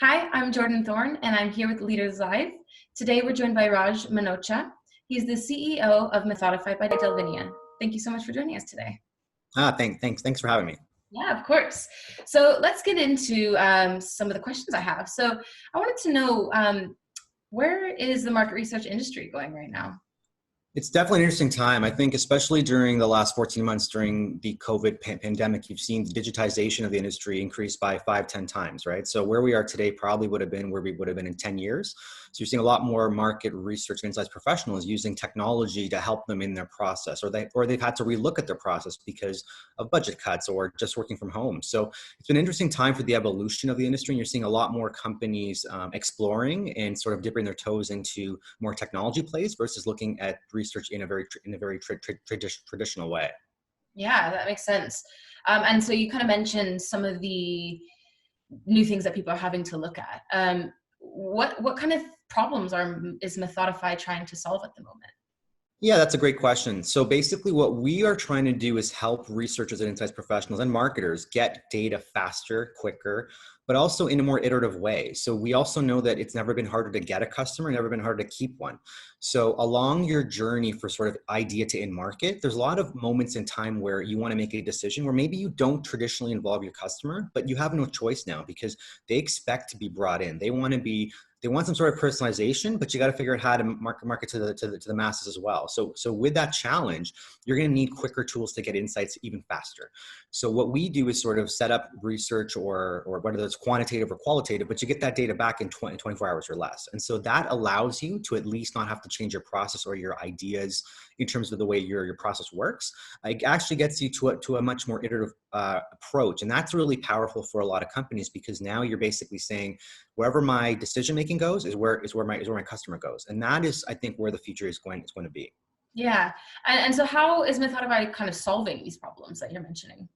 Hi, I'm Jordan Thorne, and I'm here with Leaders Live. Today, we're joined by Raj Manocha. He's the CEO of Methodify by Delvinia. Thank you so much for joining us today. Thanks for having me. Yeah, of course. So let's get into some of the questions I have. So I wanted to know, where is the market research industry going right now? It's definitely an interesting time. I think especially during the last 14 months during the COVID pandemic, you've seen the digitization of the industry increase by 5, 10 times, right? So where we are today probably would have been where we would have been in 10 years. So you're seeing a lot more market research and insights professionals using technology to help them in their process, or they've had to relook at their process because of budget cuts or just working from home. So it's been an interesting time for the evolution of the industry. And you're seeing a lot more companies exploring and sort of dipping their toes into more technology plays versus looking at research in a very traditional way. Yeah, that makes sense. And so you kind of mentioned some of the new things that people are having to look at. What kind of problems is Methodify trying to solve at the moment? Yeah, that's a great question. So basically what we are trying to do is help researchers and insights professionals and marketers get data faster, quicker, but also in a more iterative way. So we also know that it's never been harder to get a customer, never been harder to keep one. So along your journey for sort of idea to in market, there's a lot of moments in time where you want to make a decision where maybe you don't traditionally involve your customer, but you have no choice now because they expect to be brought in. They want some sort of personalization, but you got to figure out how to market to the masses as well. So with that challenge, you're going to need quicker tools to get insights even faster. So what we do is sort of set up research or whether it's quantitative or qualitative, but you get that data back in 24 hours or less. And so that allows you to at least not have to change your process or your ideas in terms of the way your process works. It actually gets you to a much more iterative approach. And that's really powerful for a lot of companies because now you're basically saying, wherever my decision making goes is where my customer goes, and that is, I think, where the future is going to be. Yeah, and so how is Methodify kind of solving these problems that you're mentioning?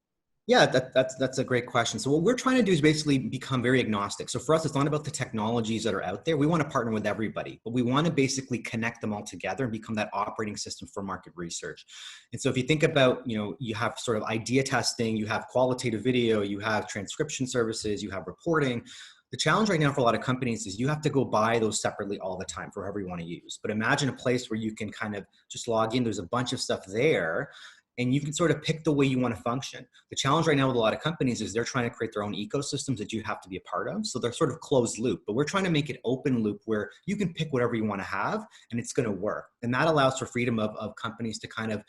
Yeah, that's a great question. So what we're trying to do is basically become very agnostic. So for us, it's not about the technologies that are out there. We want to partner with everybody, but we want to basically connect them all together and become that operating system for market research. And so if you think about, you have sort of idea testing, you have qualitative video, you have transcription services, you have reporting. The challenge right now for a lot of companies is you have to go buy those separately all the time for whoever you want to use. But imagine a place where you can kind of just log in. There's a bunch of stuff there and you can sort of pick the way you want to function. The challenge right now with a lot of companies is they're trying to create their own ecosystems that you have to be a part of. So they're sort of closed loop, but we're trying to make it open loop where you can pick whatever you want to have and it's going to work. And that allows for freedom of companies to kind of,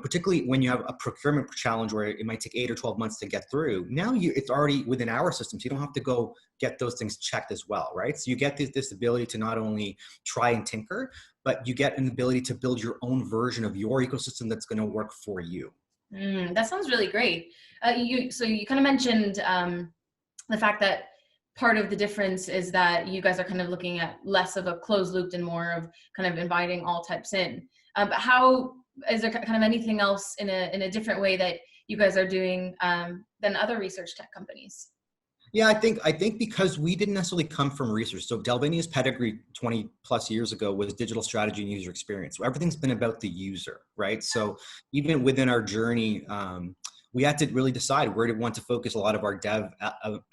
particularly when you have a procurement challenge where it might take 8 or 12 months to get through. Now it's already within our systems. You don't have to go get those things checked as well, right? So you get this ability to not only try and tinker, but you get an ability to build your own version of your ecosystem that's going to work for you. That sounds really great. So you kind of mentioned the fact that part of the difference is that you guys are kind of looking at less of a closed loop and more of kind of inviting all types in. But how is there kind of anything else in a different way that you guys are doing than other research tech companies? Yeah, I think because we didn't necessarily come from research. So Delvinia's pedigree 20 plus years ago was digital strategy and user experience. So everything's been about the user, right? So even within our journey, we had to really decide where to want to focus a lot of our dev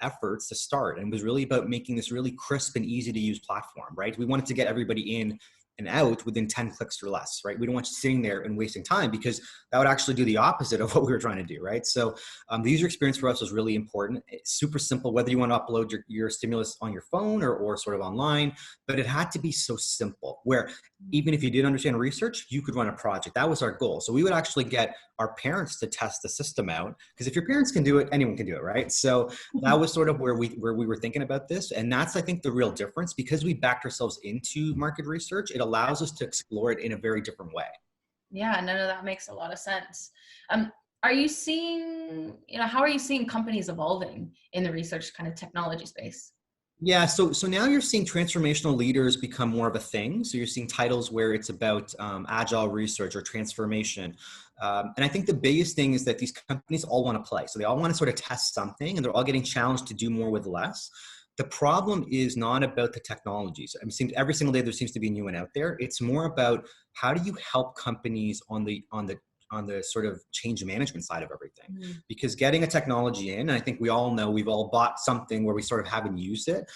efforts to start. And it was really about making this really crisp and easy to use platform, right? We wanted to get everybody in and out within 10 clicks or less, right? We don't want you sitting there and wasting time because that would actually do the opposite of what we were trying to do, right? So the user experience for us was really important. It's super simple, whether you want to upload your stimulus on your phone or sort of online, but it had to be so simple where even if you didn't understand research, you could run a project. That was our goal. So we would actually get our parents to test the system out because if your parents can do it, anyone can do it, right? So that was sort of where we were thinking about this. And that's, I think, the real difference because we backed ourselves into market research. It allows us to explore it in a very different way. Yeah, no, that makes a lot of sense. Are you seeing, how are you seeing companies evolving in the research kind of technology space? Yeah, so now you're seeing transformational leaders become more of a thing. So you're seeing titles where it's about agile research or transformation. And I think the biggest thing is that these companies all want to play. So they all want to sort of test something and they're all getting challenged to do more with less. The problem is not about the technologies. It seems every single day there seems to be a new one out there. It's more about how do you help companies on the the sort of change management side of everything. Mhm. Because getting a technology in, and I think we all know we've all bought something where we sort of haven't used it.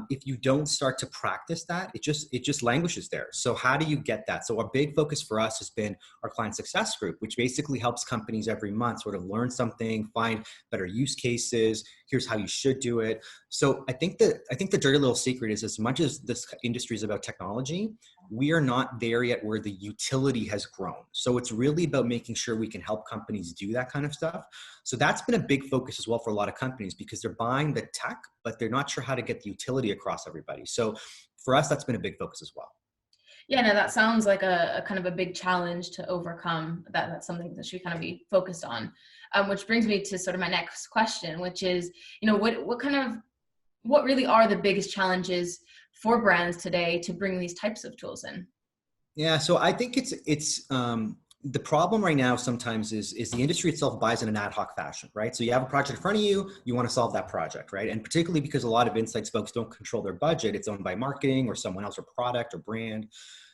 If you don't start to practice that, it just languishes there. So how do you get that? So a big focus for us has been our client success group, which basically helps companies every month sort of learn something, find better use cases. Here's how you should do it. So I think the dirty little secret is, as much as this industry is about technology, we are not there yet where the utility has grown. So it's really about making sure we can help companies do that kind of stuff. So that's been a big focus as well for a lot of companies, because they're buying the tech, but they're not sure how to get the utility across everybody. So for us, that's been a big focus as well. Yeah, no, that sounds like a kind of a big challenge to overcome. That's something that should kind of be focused on. Which brings me to sort of my next question, which is, what really are the biggest challenges for brands today to bring these types of tools in? Yeah, so I think the problem right now sometimes is the industry itself buys in an ad hoc fashion, right? So you have a project in front of you, you want to solve that project, right? And particularly because a lot of insights folks don't control their budget, it's owned by marketing or someone else, or product or brand.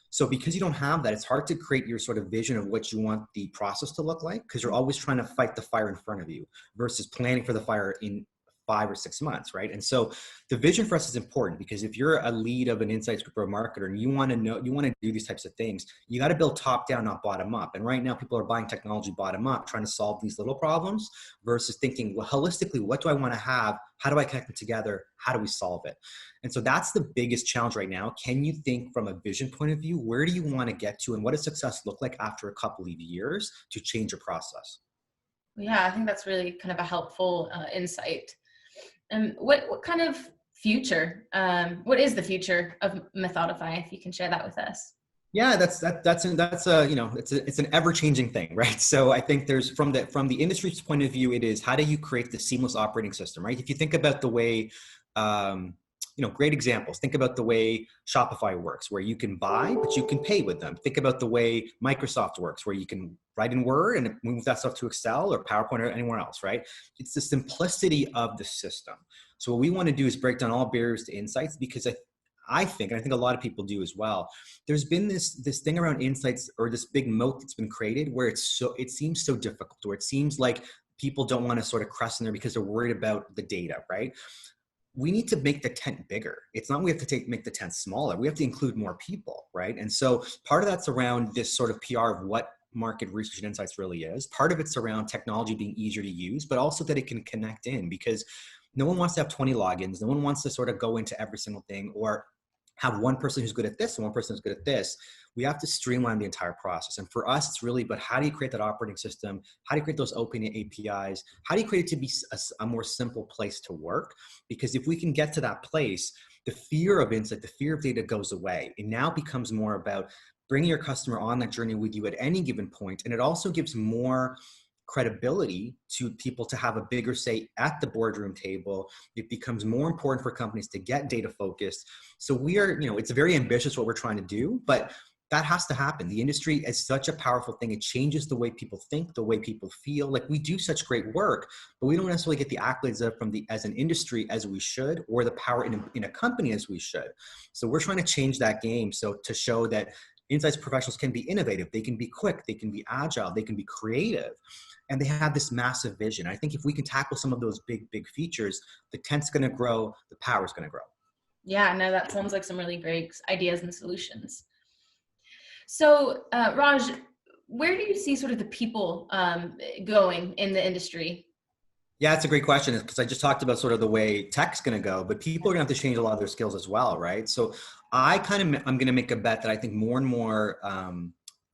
So because you don't have that, it's hard to create your sort of vision of what you want the process to look like, because you're always trying to fight the fire in front of you versus planning for the fire in 5 or 6 months, right? And so the vision for us is important, because if you're a lead of an insights group or a marketer and you want to do these types of things, you got to build top down, not bottom up. And right now people are buying technology bottom up, trying to solve these little problems versus thinking, well, holistically, what do I want to have? How do I connect them together? How do we solve it? And so that's the biggest challenge right now. Can you think from a vision point of view? Where do you want to get to? And what does success look like after a couple of years to change your process? Yeah, I think that's really kind of a helpful insight. What kind of future? What is the future of Methodify? If you can share that with us. Yeah, that's a it's an ever changing thing, right? So I think there's from the industry's point of view, it is, how do you create the seamless operating system, right? If you think about the way, great examples. Think about the way Shopify works, where you can buy, but you can pay with them. Think about the way Microsoft works, where you can write in Word and move that stuff to Excel or PowerPoint or anywhere else, right? It's the simplicity of the system. So what we want to do is break down all barriers to insights, because I think, and I think a lot of people do as well, there's been this thing around insights, or this big moat that's been created, where it seems so difficult, or it seems like people don't want to sort of crest in there because they're worried about the data, right? We need to make the tent bigger. It's not we have to make the tent smaller. We have to include more people, right? And so part of that's around this sort of PR of what market research and insights really is. Part of it's around technology being easier to use, but also that it can connect in, because no one wants to have 20 logins. No one wants to sort of go into every single thing, or have one person who's good at this and one person who's good at this. We have to streamline the entire process. And for us, it's really about, how do you create that operating system? How do you create those open APIs? How do you create it to be a more simple place to work? Because if we can get to that place, the fear of insight, the fear of data goes away. It now becomes more about bringing your customer on that journey with you at any given point. And it also gives more credibility to people to have a bigger say at the boardroom table. It becomes more important for companies to get data focused. So we are, it's very ambitious what we're trying to do, but that has to happen. The industry is such a powerful thing. It changes the way people think, the way people feel. Like, we do such great work, but we don't necessarily get the accolades as an industry as we should, or the power in a company as we should. So we're trying to change that game. So to show that insights professionals can be innovative, they can be quick, they can be agile, they can be creative, and they have this massive vision. I think if we can tackle some of those big features, the tent's going to grow, the power's going to grow. Yeah, no, that sounds like some really great ideas and solutions. So, Raj, where do you see sort of the people going in the industry? Yeah, it's a great question, because I just talked about sort of the way tech's going to go, but people are going to have to change a lot of their skills as well, right? So I'm going to make a bet that I think more and more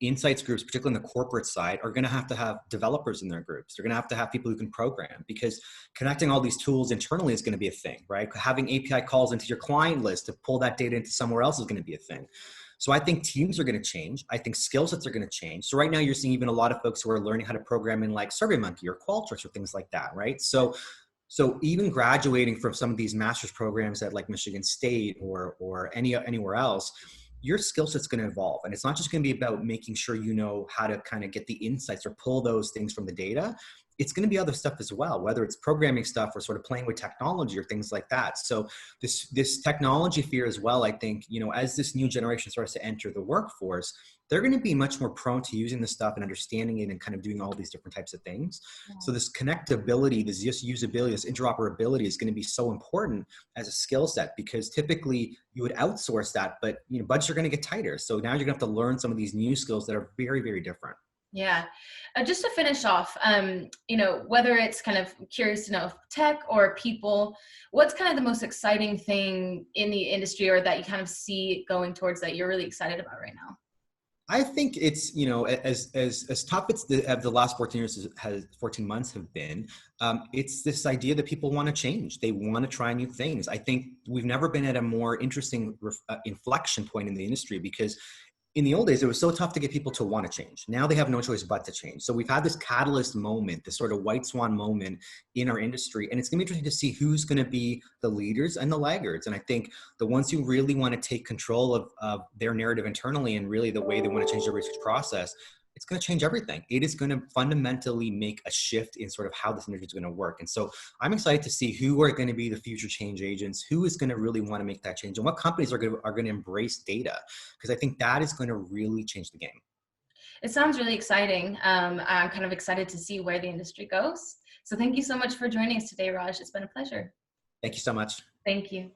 insights groups, particularly on the corporate side, are going to have developers in their groups. They're going to have people who can program, because connecting all these tools internally is going to be a thing, right? Having API calls into your client list to pull that data into somewhere else is going to be a thing. So I think teams are going to change. I think skill sets are going to change. So right now you're seeing even a lot of folks who are learning how to program in like SurveyMonkey or Qualtrics or things like that, right? So even graduating from some of these master's programs at like Michigan State or anywhere else, your skill set's going to evolve. And it's not just going to be about making sure you know how to kind of get the insights or pull those things from the data. It's going to be other stuff as well, whether it's programming stuff or sort of playing with technology or things like that. So this technology fear as well, I think, as this new generation starts to enter the workforce, they're going to be much more prone to using this stuff and understanding it and kind of doing all these different types of things. Yeah. So this connectability, this usability, this interoperability is going to be so important as a skill set, because typically you would outsource that, but budgets are going to get tighter. So now you're going to have to learn some of these new skills that are very, very different. Yeah. Just to finish off, whether it's kind of curious to know tech or people, what's kind of the most exciting thing in the industry, or that you kind of see going towards, that you're really excited about right now? I think it's, as tough as the last 14 years 14 months have been, it's this idea that people want to change. They want to try new things. I think we've never been at a more interesting inflection point in the industry, because in the old days, it was so tough to get people to want to change. Now they have no choice but to change. So we've had this catalyst moment, this sort of white swan moment in our industry. And it's going to be interesting to see who's going to be the leaders and the laggards. And I think the ones who really want to take control of their narrative internally, and really the way they want to change their research process, it's going to change everything. It is going to fundamentally make a shift in sort of how this industry is going to work. And so I'm excited to see who are going to be the future change agents, who is going to really want to make that change, and what companies are going to embrace data, because I think that is going to really change the game. It sounds really exciting. I'm kind of excited to see where the industry goes. So thank you so much for joining us today, Raj. It's been a pleasure. Thank you so much. Thank you.